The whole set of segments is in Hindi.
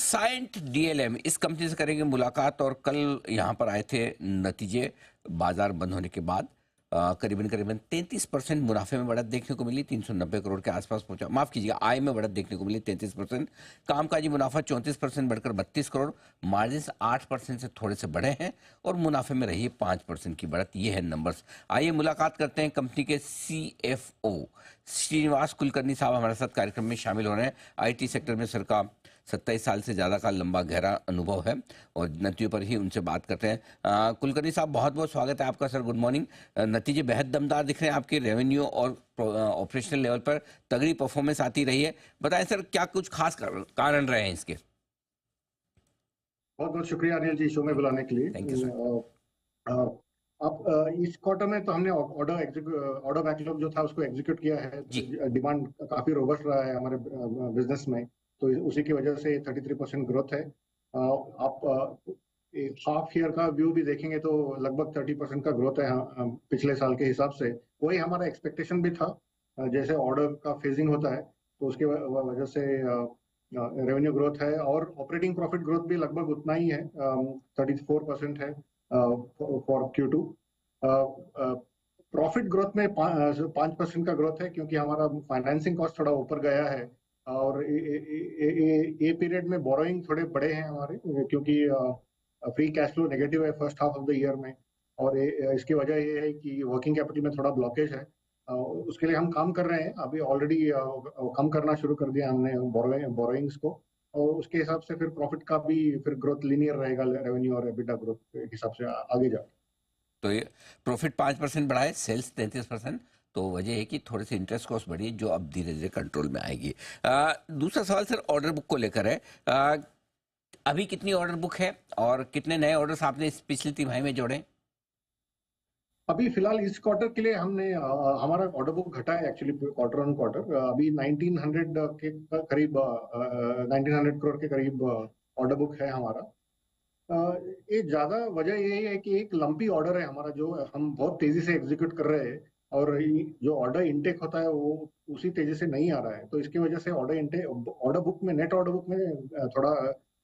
साइंट डीएलएम इस कंपनी से करेंगे मुलाकात। और कल यहाँ पर आए थे नतीजे बाजार बंद होने के बाद। करीबन करीबन 33% मुनाफे में बढ़त देखने को मिली, 390 करोड़ के आसपास पहुंचा। माफ कीजिएगा, आय में बढ़त देखने को मिली 33%। कामकाजी मुनाफा 34% बढ़कर 32 करोड़, मार्जिन 8% से थोड़े से बढ़े हैं और मुनाफे में रही है 5% की बढ़त। ये है नंबर्स। आइए मुलाकात करते हैं कंपनी के CFO श्रीनिवास कुलकर्णी साहब हमारे साथ कार्यक्रम में शामिल हो रहे हैं। IT सेक्टर में सर का 27 साल से ज़्यादा का लंबा गहरा अनुभव है और नतीजों पर ही उनसे बात करते हैं। कुलकर्णी साहब, बहुत बहुत स्वागत है आपका। Sir good morning. नतीजे बेहद दमदार दिख रहे हैं, आपके रेवेन्यू और ऑपरेशनल लेवल पर तगड़ी परफॉर्मेंस आती रही है। बताएं सर, क्या कुछ खास कारण रहे हैं इसके? बहुत बहुत शुक्रिया अनिल जी, शो में बुलाने के लिए। Thank you sir. आप इस क्वार्टर में तो हमने ऑर्डर बैकलॉग जो था उसको एग्जीक्यूट किया है। डिमांड काफी रोबस्ट रहा है हमारे बिजनेस में, तो उसी की वजह से 33% ग्रोथ है। आप हाफ ईयर का व्यू भी देखेंगे तो लगभग 30% का ग्रोथ है पिछले साल के हिसाब से। वही हमारा एक्सपेक्टेशन भी था। जैसे ऑर्डर का फेजिंग होता है तो उसके वजह से रेवेन्यू ग्रोथ है और ऑपरेटिंग प्रॉफिट ग्रोथ भी लगभग उतना ही है, 34% है फॉर Q2। प्रॉफिट ग्रोथ में 5% का ग्रोथ है, क्योंकि हमारा फाइनेंसिंग कॉस्ट थोड़ा ऊपर गया है और ये पीरियड में बोरोइंग थोड़े बड़े हैं हमारे, क्योंकि फ्री कैश फ्लो नेगेटिव है first half of the year में। और इसकी वजह ये है कि वर्किंग कैपिटल में थोड़ा ब्लॉकेज है। उसके लिए हम काम कर रहे हैं। अभी ऑलरेडी कम करना शुरू कर दिया हमने बोरोइंग्स को, और उसके हिसाब से फिर प्रॉफिट का भी फिर ग्रोथ लिनियर रहेगा रेवेन्यू और एबिटा ग्रोथ के हिसाब से आगे जाके। तो ये प्रॉफिट 5% बढ़ा है, सेल्स 33%। तो वजह है कि थोड़े से इंटरेस्ट कॉस्ट बढ़ी है जो अब धीरे धीरे कंट्रोल में आएगी। दूसरा सवाल सर ऑर्डर बुक को लेकर है। अभी कितनी ऑर्डर बुक है और कितने नए ऑर्डर्स आपने इस पिछली तिमाही में जोड़े? अभी फिलहाल इस क्वार्टर के लिए हमने हमारा ऑर्डर बुक घटा है एक्चुअली क्वार्टर ऑन क्वार्टर। अभी 1900 के करीब 1900 करोड़ के करीब ऑर्डर बुक है हमारा। ये ज्यादा वजह यही है कि एक लंपी ऑर्डर है हमारा जो हम बहुत तेजी से एग्जीक्यूट कर रहे हैं, और जो ऑर्डर इनटेक होता है वो उसी तेजी से नहीं आ रहा है। तो इसकी वजह से ऑर्डर बुक में नेट ऑर्डर बुक में थोड़ा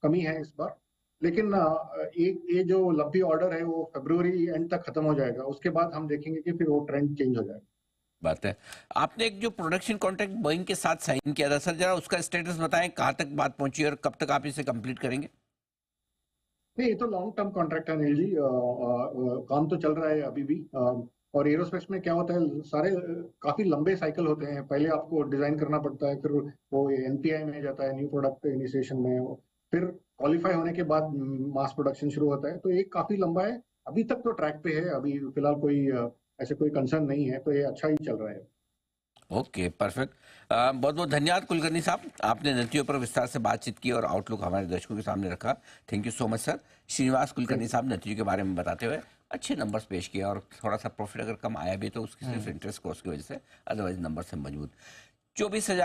कमी है इस बार। लेकिन ये जो लंपी ऑर्डर है वो फरवरी एंड तक खत्म हो जाएगा। उसके बाद हम देखेंगे कि फिर वो ट्रेंड चेंज हो जाएगा। बात है। आपने एक जो प्रोडक्शन कॉन्ट्रैक्ट बोइंग के साथ साइन किया था सर, जरा उसका स्टेटस बताएं, कहाँ तक बात पहुंची और कब तक आप इसे कंप्लीट करेंगे? नहीं, ये तो लॉन्ग टर्म कॉन्ट्रैक्ट है अनिल जी। काम तो चल रहा है अभी भी। और एरोस्पेस में क्या होता है, सारे काफी लंबे साइकिल होते हैं। पहले आपको डिजाइन करना पड़ता है, फिर वो NPI में जाता है, न्यू प्रोडक्ट इनिशिएशन में, फिर क्वालिफाई होने के बाद मास प्रोडक्शन शुरू होता है। तो ये काफी लंबा है। अभी तक तो ट्रैक पे है। अभी फिलहाल कोई ऐसे कोई कंसर्न नहीं है, तो ये अच्छा ही चल रहा है। Okay, perfect. बहुत बहुत धन्यवाद कुलकर्णी साहब, आपने नतीजों पर विस्तार से बातचीत की और आउटलुक हमारे दर्शकों के सामने रखा। Thank you so much sir. Srinivas Kulkarni साहब नतीजों के बारे में बताते हुए अच्छे नंबर्स पेश किए, और थोड़ा सा प्रॉफिट अगर कम आया भी तो उसकी सिर्फ इंटरेस्ट कॉस्ट की वजह से, अदरवाइज नंबर से मजबूत। 24,000